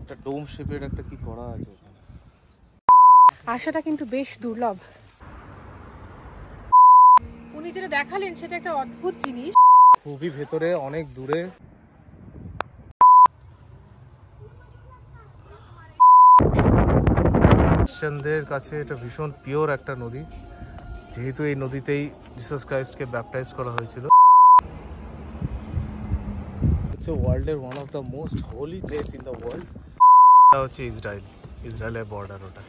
একটা ডোম শেপের একটা কি করা আছে এখানে। আশাটা কিন্তু বেশ দুর্লভ। উনি যেটা দেখালেন সেটা একটা অদ্ভুত জিনিস, খুবই ভেতরে, অনেক দূরে। খ্রিস্টানদের কাছে এটা ভীষণ পিওর একটা নদী, যেহেতু এই নদীতেই জিসাস ক্রাইস্টকে ব্যাপটাইজ করা হয়েছিল। হচ্ছে ওয়ার্ল্ডের one of the most holy place in the world. এটা হচ্ছে ইসরায়েলের বর্ডার। ওটা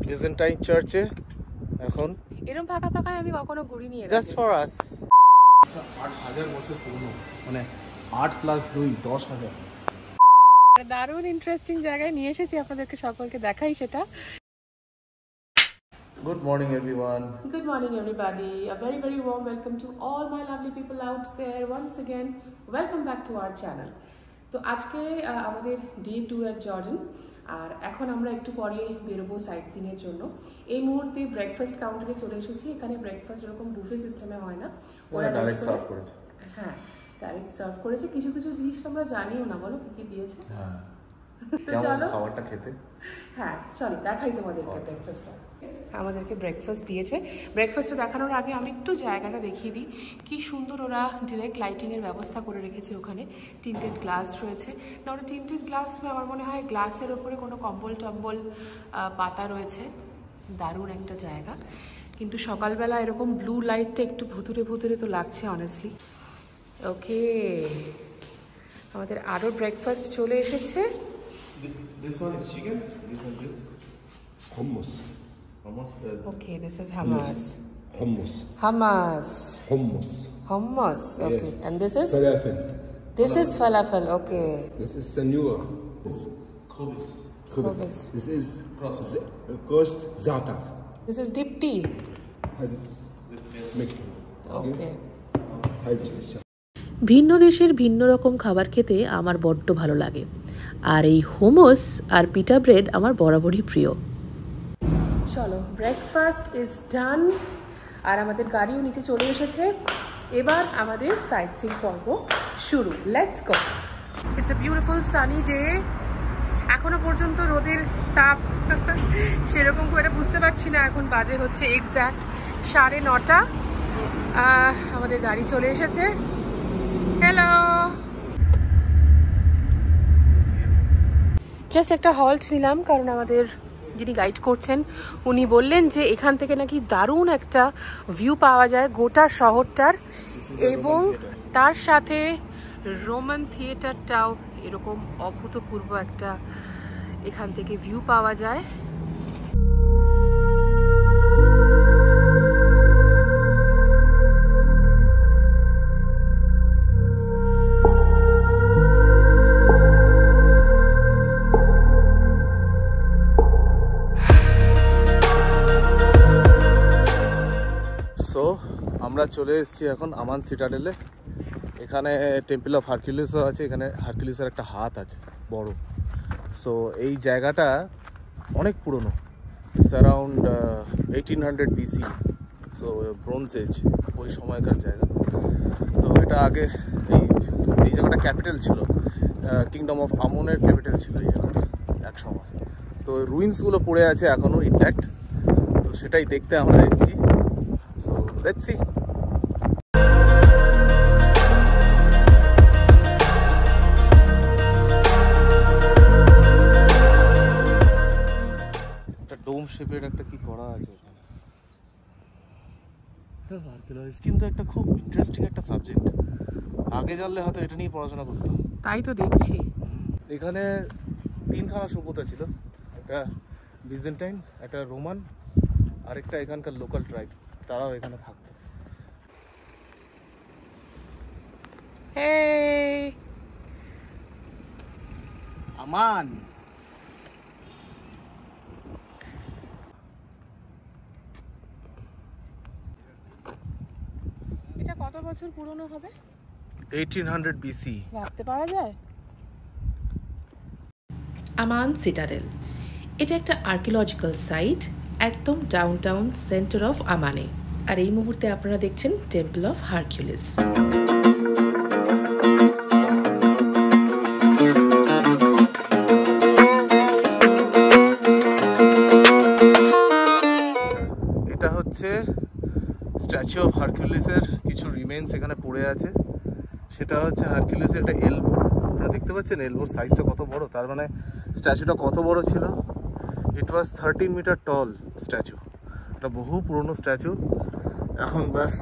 বিজেন্টাইন চার্চে এখন এরকম ফাঁকা ফাঁকায় আমি কখনো ঘুরিনি। Just for us. 8,000 বছর পুরনো, মানে 8 + 2 10,000। দারুণ ইন্টারেস্টিং জায়গায় নিয়ে এসেছি আপনাদেরকে, সকলকে দেখাই সেটা। Good morning everyone. Good morning everybody. A very very warm welcome to all my lovely people out there. Once again, welcome back to our channel. তো আজকে আমাদের ডে 2 এর জর্ডান, আর এখন আমরা একটু পরে বেরোবো সাইট সিইং এর জন্য। এই মুহূর্তে ব্রেকফাস্ট কাউন্টারে চলে এসেছি। এখানে ব্রেকফাস্ট এরকম বুফে সিস্টেমে হয় না, ওরা ডাইরেক্ট সার্ভ করেছে। হ্যাঁ, ডাইরেক্ট সার্ভ করেছে। কিছু কিছু জিনিস তোমরা জানিও না, বলো কি কি দিয়েছে। হ্যাঁ, তো চলো খাবারটা খেতে। হ্যাঁ চলো দেখাই তোমাদেরকে ব্রেকফাস্টটা। আমাদেরকে ব্রেকফাস্ট দিয়েছে। ব্রেকফাস্টটা দেখানোর আগে আমি একটু জায়গাটা দেখিয়ে দিই। কি সুন্দর ওরা ডিরেক্ট লাইটিংয়ের ব্যবস্থা করে রেখেছে। ওখানে টিন্টেড গ্লাস রয়েছে। না, ওটা টিন্টেড গ্লাস, আমার মনে হয় গ্লাসের ওপরে কোনো কম্বল টম্বল পাতা রয়েছে। দারুণ একটা জায়গা, কিন্তু সকালবেলা এরকম ব্লু লাইটটা একটু ভুতুরে ভুতুরে তো লাগছে অনেস্টলি। ওকে, আমাদের আরও ব্রেকফাস্ট চলে এসেছে। This one is chicken. This one is hummus. Okay, this is hummus. Hummus. Hummus. Hummus. Hummus. Okay, Yes. and this is? Falafel. This is falafel. Okay. This is sanura. This khubis. Khubis. This is Processed. cost za'atar. This is dipti. هذا مكي. Okay. هذا ভিন্ন দেশের ভিন্ন রকম খাবার খেতে আমার বড্ড ভালো লাগে, আর এই হোমস আর পিটা ব্রেড আমার বরাবরই প্রিয়। চলো, ব্রেকফাস্ট ইজ ডান, আর আমাদের গাড়িও নিচে চলে এসেছে। এবার আমাদের সাইট সিইং পর্ব শুরু। Let's go. It's a beautiful sunny day. এখনো পর্যন্ত রোদের তাপ সেরকম করে বুঝতে পারছি না। এখন বাজে হচ্ছে এক্স্যাক্ট 9:30। আমাদের গাড়ি চলে এসেছে। হ্যালো, জাস্ট একটা হল্ট নিলাম, কারণ আমাদের যিনি গাইড করছেন উনি বললেন যে এখান থেকে নাকি দারুণ একটা ভিউ পাওয়া যায় গোটা শহরটার, এবং তার সাথে রোমান থিয়েটারটাও এরকম অভূতপূর্ব একটা এখান থেকে ভিউ পাওয়া যায়। সো আমরা চলে এসেছি এখন আমান সিটাডেলে। এখানে টেম্পল অফ হারকিউলিসও আছে। এখানে হারকিউলিসের একটা হাত আছে বড়। সো এই জায়গাটা অনেক পুরনো, it's around 1800 BC। So bronze age, ওই সময়কার জায়গা। তো এটা আগে এই জায়গাটা ক্যাপিটাল ছিল, কিংডম অফ আমনের ক্যাপিটাল ছিল এই জায়গাটা এক সময়। তো রুইন্সগুলো পড়ে আছে এখনও ইনট্যাক্ট। তো সেটাই দেখতে আমরা এসেছি। So let's see. একটা ডোম শেপের একটা কি করা আছে এখানে। আর্কিওলজি কিন্তু একটা খুব ইন্টারেস্টিং একটা সাবজেক্ট। আগে জানলে হয়তো এটা নিয়ে পড়াশোনা করতাম। তাই তো দেখছি। এখানে 3খানা সভ্যতা ছিল, একটা বিজেন্টাইন, একটা রোমান, আরেকটা এখানকার লোকাল ট্রাইব, তারাও এখানে থাকতো। আমান, এটা কত বছর পুরনো হবে? 1800 BC। ভাবতে পারা যায়। আমান সিটাডেল, এটা একটা আর্কিওলজিক্যাল সাইট একদম ডাউনটাউন সেন্টার অফ আমানে। আর এই মুহূর্তে আপনারা দেখছেন টেম্পল অফ হারকিউলিস। হচ্ছে স্ট্যাচু অফ হারকিউলিসের কিছু রিমেন্স এখানে পড়ে আছে। সেটা হচ্ছে হারকিউলিসের একটা এলবো, আপনারা দেখতে পাচ্ছেন এলবোর সাইজটা কত বড়, তার মানে স্ট্যাচুটা কত বড় ছিল। ইট ওয়াজ 13 মিটার টল স্ট্যাচু, এটা বহু পুরনো স্ট্যাচু। এখন ব্যাস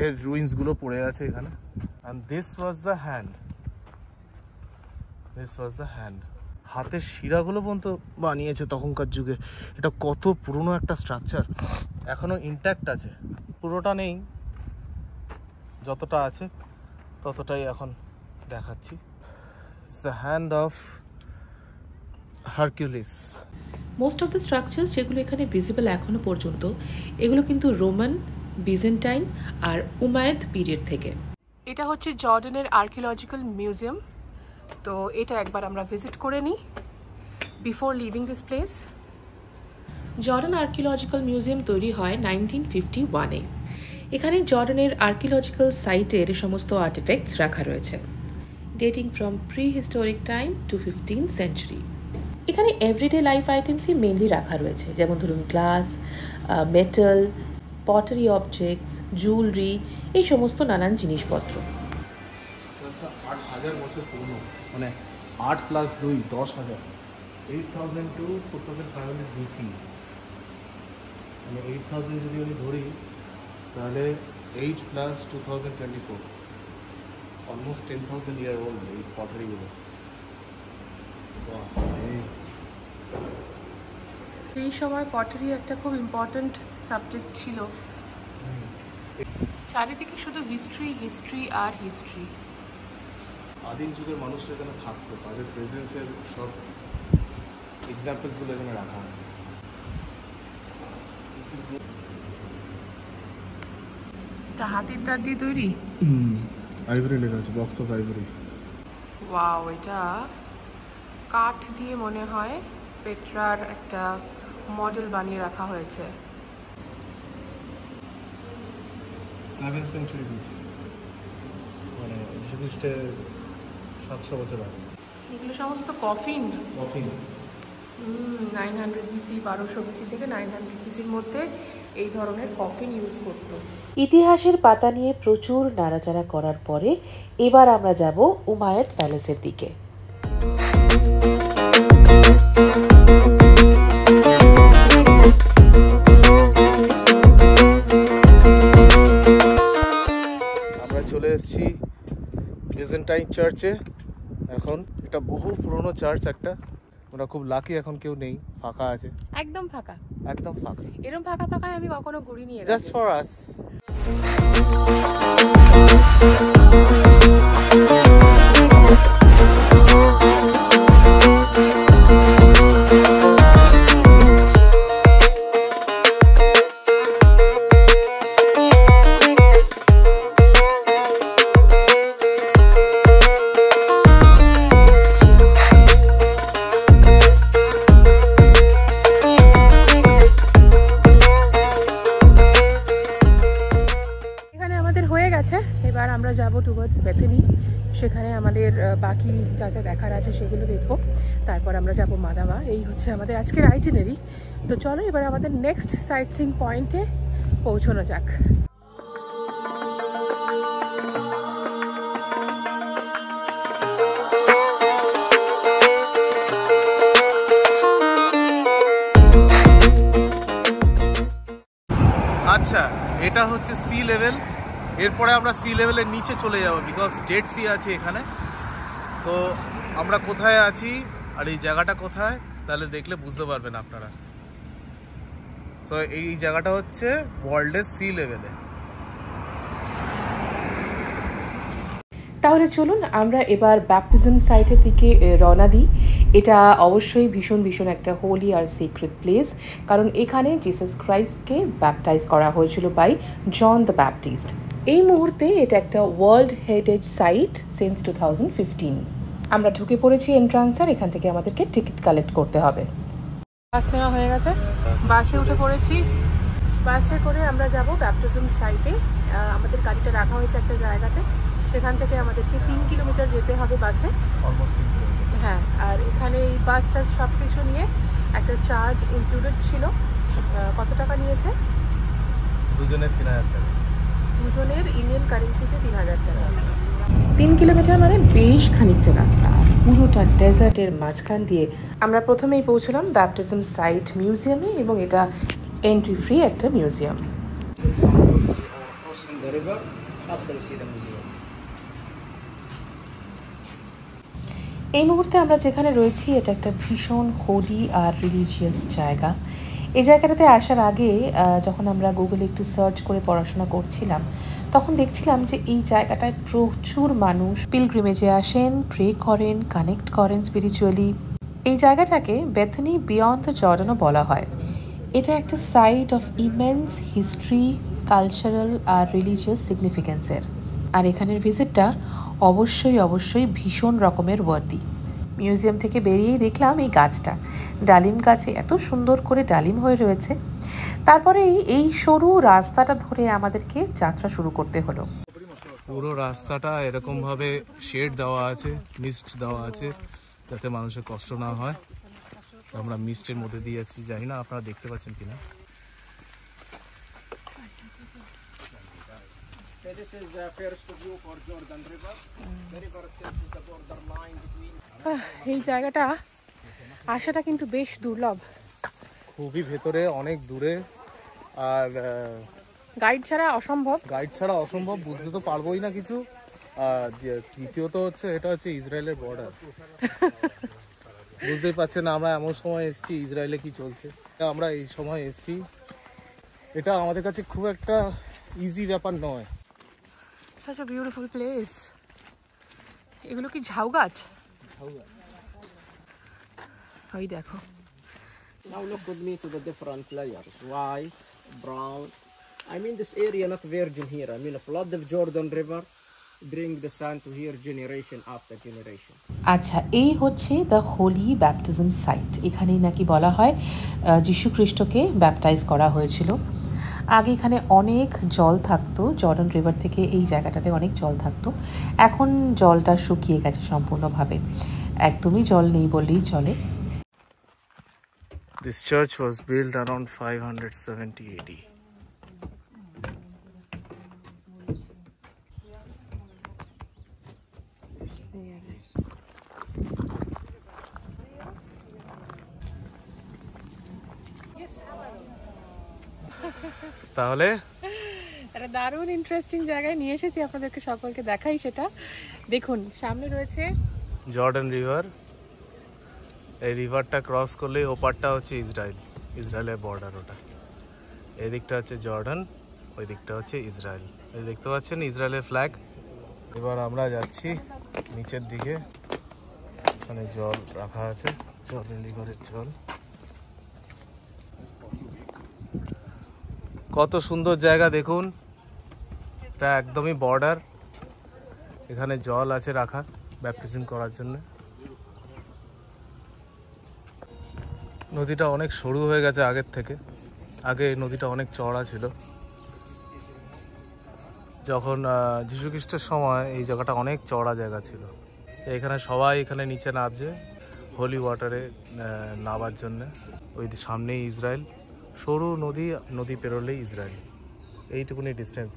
এর রুইন্সগুলো পড়ে আছে এখানে। And this was the hand, this was the hand. হাতের শিরাগুলো পর্যন্ত বানিয়েছে তখনকার যুগে। এটা কত পুরনো একটা স্ট্রাকচার, এখনো ইনট্যাক্ট আছে, পুরোটা নেই, যতটা আছে ততটাই এখন দেখাচ্ছি। It's the hand of Hercules. Most of the structures যেগুলো এখানে ভিজিবল এখনও পর্যন্ত, এগুলো কিন্তু রোমান, বিজেন্টাইন আর উমায়দ পিরিয়ড থেকে। এটা হচ্ছে জর্ডানের আর্কিওলজিক্যাল মিউজিয়াম, তো এটা একবার আমরা ভিজিট করে নিই before living this place. Jordan archaeological museum তৈরি হয় 1951-এ। এখানে জর্ডানের আর্কিওলজিক্যাল সাইটের সমস্ত আর্টিফ্যাক্টস রাখা রয়েছে, dating from pre historic time to 15th century। এখানে এভরিডে লাইফ আইটেমসই মেনলি রাখা রয়েছে, যেমন ধরুন glass, metal, pottery objects, jewellery, এই সমস্ত নানান জিনিসপত্র। 8,000 বছর পুরনো, মানে 8 + 2 10,000, 8,000 to 4,500 BC। মানে 8,000 যদি আমি ধরি তাহলে 8 + 2024, অলমোস্ট 10,000 ইয়ার ওল্ড এই পটারিগুলো। এই সময় পটারি একটা খুব ইম্পর্ট্যান্ট সাবজেক্ট ছিল, চারিদিকে শুধু হিস্ট্রি হিস্ট্রি আর হিস্ট্রি। আদিম যুগের মানুষরা এখানে থাকতো, তাদের প্রেজেন্সের সব এক্সাম্পলসগুলো এখানে রাখা আছে। এটা হাতির দাঁত দিয়ে তৈরি, আইভরি লেখা আছে, বক্স অফ আইভরি। ওয়াও, এটা কাঠ দিয়ে মনে হয় পেট্রার একটা মডেল বানিয়ে রাখা হয়েছে। 7th century BC, মানে যীশু খ্রিস্টের 700 বছর আগে। এগুলো সমস্ত কফিন, কফিন 900 BC, 1200 BC থেকে 900 BCর মধ্যে এই ধরনের কফিন ইউজ করতো। ইতিহাসের পাতা নিয়ে প্রচুর নাড়াচাড়া করার পরে এবার আমরা যাব উমায়দ প্যালেসের দিকে। আমরা চলে এসেছি বিজেন্টাইন চার্চে। এখন এটা বহু পুরনো চার্চ একটা, ওরা খুব লাকি, এখন কেউ নেই, ফাঁকা আছে, একদম ফাঁকা, একদম ফাঁকা। এরকম ফাঁকা ফাঁকায় আমি কখনো ঘুরিনি, জাস্ট ফর আস। এবার আমরা যাব টুয়ার্ডস বেথেনি, সেখানে আমাদের বাকি যা যা দেখার আছে সেগুলো দেখবো, তারপর আমরা যাব মাদামা। এই হচ্ছে আমাদের আজকের আইটিনারি। তো চলো এবার আমাদের নেক্সট সাইট সিইং পয়েন্টে পৌঁছানো যাক। আচ্ছা, এটা হচ্ছে সি লেভেল, এরপরে আমরা সি লেভেলের নিচে চলে যাব, বিকজ ডেড সি আছে এখানে। তো আমরা কোথায় আছি আর এই জায়গাটা কোথায়, তাহলে দেখলে বুঝতে পারবেন আপনারা। সো এই জায়গাটা হচ্ছে ওয়ার্ল্ডের সি লেভেলে। তাহলে চলুন আমরা এবার ব্যাপটিজম সাইটের দিকে রওনা দিই। এটা অবশ্যই ভীষণ ভীষণ একটা হোলি আর সিক্রেট প্লেস, কারণ এখানে জিসাস ক্রাইস্টকে ব্যাপটাইজ করা হয়েছিল বাই জন দ্য ব্যাপটিস্ট। এই মুহূর্তে এটা একটা ওয়ার্ল্ড হেরিটেজ সাইট সিন্স 2015। আমরা ঢুকে পড়েছি এন্ট্রান্সার, এখান থেকে আমাদেরকে টিকিট কালেক্ট করতে হবে। বাস নেওয়া হয়ে গেছে, বাসে উঠে পড়েছি। বাসে করে আমরা যাব ব্যাপটিজম সাইটে। আমাদের গাড়িটা রাখা হয়েছে একটা জায়গাতে, সেখান থেকে আমাদেরকে 3 কিলোমিটার যেতে হবে বাসে। হ্যাঁ, আর এখানে এই বাসটা সব কিছু নিয়ে একটা চার্জ ইনক্লুডেড ছিল। কত টাকা নিয়েছে? দুজনের 3000 টাকা। দুজনের ইন্ডিয়ান কারেন্সিতে 3000 টাকা। 3 কিলোমিটার মানে বেশ খানিকটা রাস্তা, আর পুরোটা ডেজার্টের মাঝখান দিয়ে আমরা প্রথমেই পৌঁছলাম ব্যাপটিজম সাইট মিউজিয়ামে, এবং এটা এন্ট্রি ফ্রি একটা মিউজিয়াম। এই মুহূর্তে আমরা যেখানে রয়েছি এটা একটা ভীষণ হোলি আর রিলিজিয়াস জায়গা। এই জায়গাটাতে আসার আগে যখন আমরা গুগলে একটু সার্চ করে পড়াশোনা করছিলাম, তখন দেখছিলাম যে এই জায়গাটায় প্রচুর মানুষ পিলগ্রিমেজে আসেন, প্রে করেন, কানেক্ট করেন স্পিরিচুয়ালি। এই জায়গাটাকে বেথনি বিয়ন্ড দ্য জর্ডানও বলা হয়। এটা একটা site of immense history, cultural আর রিলিজিয়াস সিগনিফিকেন্সের। আর এখানের ভিজিটটা অবশ্যই ভীষণ রকমের ওয়ার্দি। মিউজিয়াম থেকে বেরিয়েই দেখলাম এই গাছটা, ডালিম গাছে এত সুন্দর করে ডালিম হয়ে রয়েছে। তারপরেই এই সরু রাস্তাটা ধরে আমাদেরকে যাত্রা শুরু করতে হলো। পুরো রাস্তাটা এরকম ভাবে শেড দেওয়া আছে, মিস্ট দেওয়া আছে, যাতে মানুষের কষ্ট না হয়। আমরা মিস্টের মধ্যে দিয়ে যাচ্ছি, জানি না আপনারা দেখতে পাচ্ছেন কিনা। This is the first view for Jordan River. The river itself is the border line between. এই জায়গাটা আসাটা কিন্তু বেশ দুর্লভ, খুবই ভেতরে, অনেক দূরে, আর গাইড ছাড়া অসম্ভব। বুঝতে তো পারবোই না কিছু। আর দ্বিতীয়ত হচ্ছে এটা হচ্ছে ইসরায়েলের বর্ডার। বুঝতেই পারছেন না, আমরা এমন সময় এসেছি ইসরায়েলে কি চলছে। আমরা এই সময় এসেছি, এটা আমাদের কাছে খুব একটা ইজি ব্যাপার নয়। Such a beautiful place. এগুলো কি ঝাউ গাছ? ওই দেখো। Now look with me to the different layers. White, brown. I mean this area not virgin here. I mean a flood of Jordan River bring the sand to here generation after generation. আচ্ছা, এই হচ্ছে the Holi baptism site. এখানেই নাকি বলা হয় যিশু খ্রিস্টকে baptise করা হয়েছিল। আগে এখানে অনেক জল থাকতো, জর্ডান রিভার থেকে এই জায়গাটাতে অনেক জল থাকতো। এখন জলটা শুকিয়ে গেছে সম্পূর্ণভাবে, একদমই জল নেই বললেই চলে। This church was built around 570 AD. তাহলে একটা দারুণ ইন্টারেস্টিং জায়গায় নিয়ে এসেছি আপনাদেরকে, সকলকে দেখাই সেটা। দেখুন সামনে রয়েছে জর্ডান রিভার। এই রিভারটা ক্রস করলেই ওপারটা হচ্ছে ইসরায়েলের বর্ডার। ওটা এই দিকটা হচ্ছে জর্ডান, ওই দিকটা হচ্ছে ইসরায়েল। এই দেখতে পাচ্ছেন ইসরায়েলের ফ্ল্যাগ। এবার আমরা যাচ্ছি নিচের দিকে, ওখানে জল রাখা আছে, জর্ডান রিভারের জল। কত সুন্দর জায়গা দেখুন, এটা একদমই বর্ডার। এখানে জল আছে রাখা ব্যাপটিজম করার জন্য। নদীটা অনেক সরু হয়ে গেছে আগের থেকে। আগে নদীটা অনেক চওড়া ছিল। যখন যীশু খ্রিস্টের সময় এই জায়গাটা অনেক চওড়া জায়গা ছিল। এখানে সবাই এখানে নিচে নামছে হোলি ওয়াটারে নামার জন্য। ওই সামনেই ইসরায়েল, সরু নদী পেরোলেই ইসরায়েল, এইটুকুনি ডিস্টেন্স।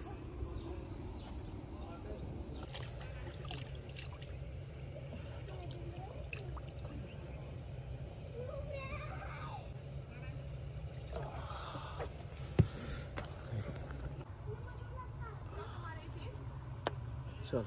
চল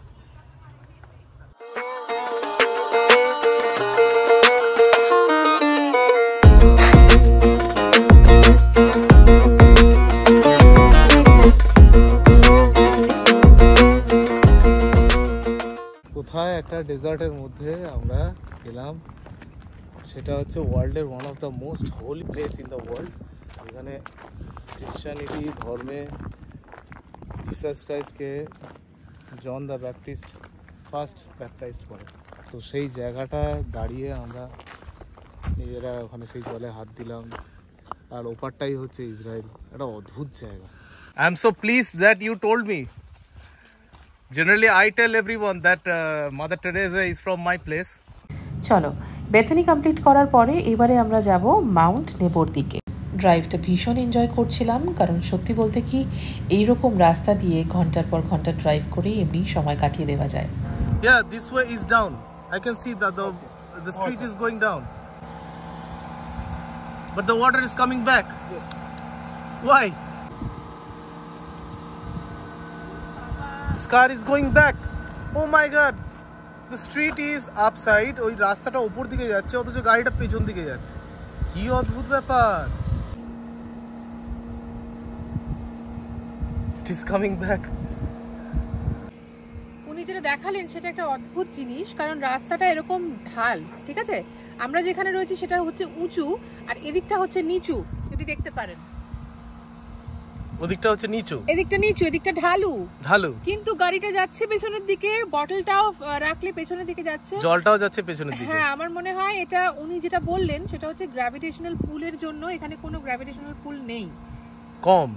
কোথায় একটা ডেজার্টের মধ্যে আমরা গেলাম, সেটা হচ্ছে ওয়ার্ল্ডের one of the most holy place in the world. এখানে খ্রিশ্চানিটি ধর্মে জিসাস ক্রাইস্টকে John the Baptist first baptised করে। তো সেই জায়গাটা দাঁড়িয়ে আমরা নিজেরা ওখানে সেই জলে হাত দিলাম, আর ওপারটাই হচ্ছে ইসরায়েল। একটা অদ্ভুত জায়গা। I am so pleased that you told me. Generally, I tell everyone that Mother Teresa is from my place. চলো, বেথনি কমপ্লিট করার পরে এবারে আমরা যাব মাউন্ট নেবোর দিকে। ড্রাইভটা ভীষণ এনজয় করছিলাম, কারণ সত্যি বলতে কি এইরকম রাস্তা দিয়ে ঘন্টার পর ঘন্টা ড্রাইভ করে এমনি সময় কাটিয়ে দেওয়া যায়। Yeah, this way is down. I can see that the street is going down. But the water is coming back. Yes. Why? This car is going back. Oh my god. The street is upside. ওই রাস্তাটা উপর দিকে যাচ্ছে অথচ গাড়িটা পেছন দিকে যাচ্ছে। কি অদ্ভুত ব্যাপার। It is coming back. উনি যেটা দেখালেন সেটা একটা অদ্ভুত জিনিস, কারণ রাস্তাটা এরকম ঢাল, ঠিক আছে? আমরা যেখানে রয়েছি সেটা হচ্ছে উঁচু আর এদিকটা হচ্ছে নিচু, যদি দেখতে পারেন। ওদিকটা হচ্ছে নিচু, এদিকটা নিচু, এদিকটা ঢালু ঢালু, কিন্তু গাড়িটা যাচ্ছে পেছনের দিকে, বটলটাও রাখলে পেছনের দিকে যাচ্ছে, জলটাও যাচ্ছে পেছনের দিকে। হ্যাঁ, আমার মনে হয় এটা উনি যেটা বললেন সেটা হচ্ছে গ্র্যাভিটেশনাল পুলের জন্য। এখানে কোনো গ্র্যাভিটেশনাল পুল নেই, কম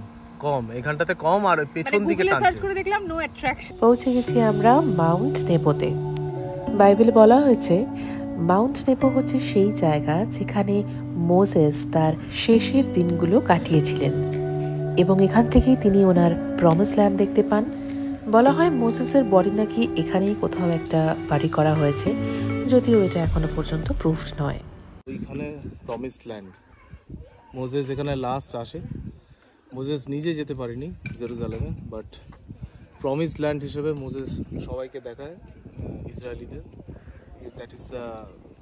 কম এখানটাতে কম, আর পেছন দিকে গুগলে সার্চ টানছে। করে দেখলাম নো অ্যাট্রাকশন। পৌঁছে গেছি আমরা মাউন্ট নেপোতে। বাইবেলে বলা হয়েছে মাউন্ট নেপো হচ্ছে সেই জায়গা যেখানে মোসেস তার শেষের দিনগুলো কাটিয়েছিলেন, এবং এখান থেকেই তিনি ওনার প্রমিস ল্যান্ড দেখতে পান। বলা হয় মোসেসের বডি নাকি এখানেই কোথাও একটা বাড়ি করা হয়েছে, যদিও এটা এখনো পর্যন্ত প্রুফড নয়। ওইখানে প্রমিসড ল্যান্ড, মোজেস এখানে লাস্ট আসে। মোজেস নিজে যেতে পারেনি জেরুজালেমে, বাট প্রমিসড ল্যান্ড হিসেবে মোজেস সবাইকে দেখায় ইসরায়েলিদের, that is the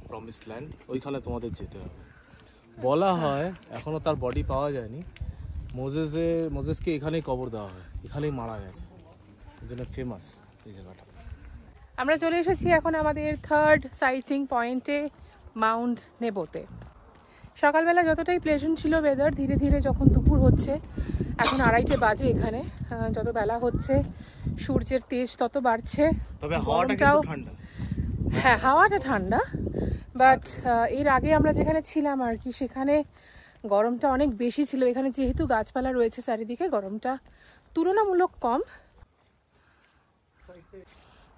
promised land, ওইখানে তোমাদের যেতে হবে। বলা হয় এখনও তার বডি পাওয়া যায়নি। মোজেসকে এখানেই কবর দেওয়া হয়, এখানেই মারা গেছে, এই জন্য ফেমাস এই জায়গাটা। আমরা চলে এসেছি এখন আমাদের থার্ড সাইটসিং পয়েন্টে, মাউন্ট নেবোতে। সকালবেলা যতটাই প্লেজেন্ট ছিল ওয়েদার, ধীরে ধীরে যখন দুপুর হচ্ছে, এখন 2:30 বাজে এখানে, যত বেলা হচ্ছে সূর্যের তেজ তত বাড়ছে। তবে হাওয়াটা কিন্তু ঠান্ডা। হ্যাঁ, হাওয়াটা ঠান্ডা, বাট এর আগে আমরা যেখানে ছিলাম আর কি, সেখানে গরমটা অনেক বেশি ছিল। এখানে যেহেতু গাছপালা রয়েছে চারিদিকে, গরমটা তুলনামূলক কম।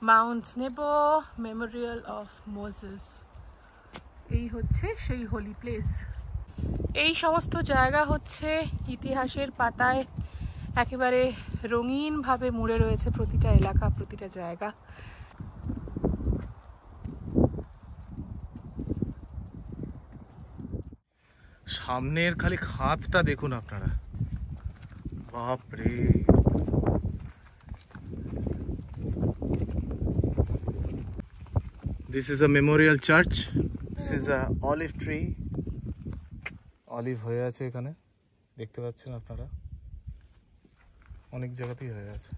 মাউন্ট নেবো মেমোরিয়াল অফ মোসেস, এই হচ্ছে সেই হোলি প্লেস। এই সমস্ত জায়গা হচ্ছে ইতিহাসের পাতায় একেবারে রঙিনভাবে মুড়ে রয়েছে, প্রতিটা এলাকা, প্রতিটা জায়গা। সামনের খালি খাতটা দেখুন আপনারা, বাপরে। This is a memorial church. This is a olive tree. Olive হয়ে আছে এখানে, দেখতে পাচ্ছেন আপনারা, অনেক জায়গাতেই হয়ে আছে।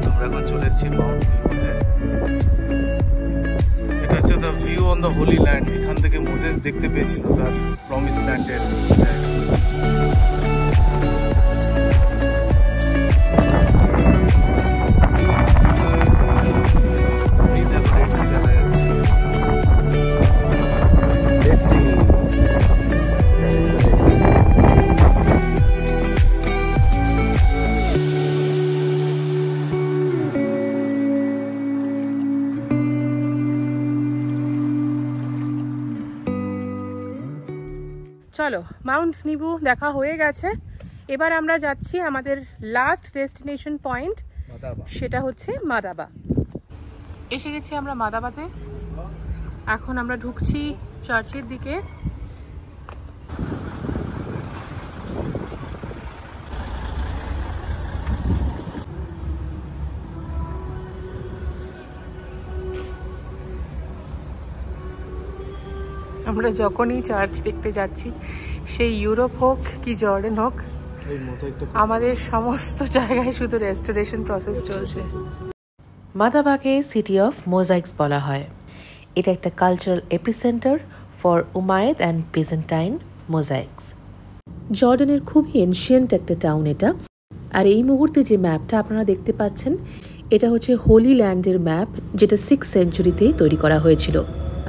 আমরা এখন চলে এসেছি মাউন্ট নেবোতে। এটা হচ্ছে the view on the Holi land. এখান থেকে মোসেস দেখতে পেয়েছিল তার প্রমিস ল্যান্ডের জায়গা। চলো, মাউন্ট নিবু দেখা হয়ে গেছে, এবার আমরা যাচ্ছি আমাদের লাস্ট ডেস্টিনেশন পয়েন্ট, সেটা হচ্ছে মাদাবা। এসে গেছি আমরা মাদাবাতে, এখন আমরা ঢুকছি চার্চের দিকে। আমরা যখনই চার্চ দেখতে যাচ্ছি, সেই ইউরোপ হোক কি জর্ডান হোক, আমাদের সমস্ত জায়গায় শুধু রেস্টোরেশন প্রসেস চলছে। মাদাবাকে সিটি অফ মোজাইকস বলা হয়। এটা একটা কালচারাল এপিসেন্টার ফর উমায়েদ অ্যান্ড বিজেন্টাইন মোজাইকস। জর্ডানের খুবই এনশিয়েন্ট একটা টাউন এটা। আর এই মুহূর্তে যে ম্যাপটা আপনারা দেখতে পাচ্ছেন, এটা হচ্ছে হোলি ল্যান্ডের ম্যাপ, যেটা 6th সেঞ্চুরিতেই তৈরি করা হয়েছিল।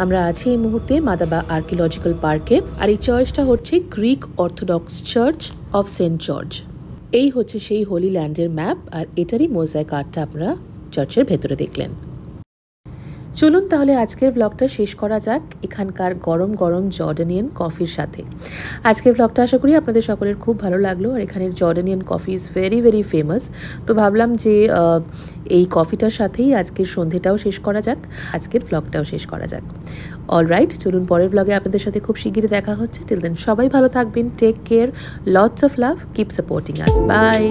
আমরা আছি এই মুহূর্তে মাদাবা আর্কিওলজিক্যাল পার্কে, আর এই চার্চটা হচ্ছে Greek Orthodox church of Saint George. এই হচ্ছে সেই হোলি ল্যান্ডের ম্যাপ, আর এটারই মোজাইক আর্টটা আপনারা চার্চের ভেতরে দেখলেন। চলুন তাহলে আজকের ব্লগটা শেষ করা যাক এখানকার গরম গরম জর্ডানিয়ান কফির সাথে। আজকের ব্লগটা আশা করি আপনাদের সকলের খুব ভালো লাগলো। আর এখানের Jordanian coffee is very very famous. তো ভাবলাম যে এই কফিটার সাথেই আজকের সন্ধেটাও শেষ করা যাক, আজকের ব্লগটাও শেষ করা যাক। অলরাইট, চলুন পরের ব্লগে আপনাদের সাথে খুব শিগগিরই দেখা হচ্ছে। টিল দেন সবাই ভালো থাকবেন, take care, lots of love, keep supporting us, by.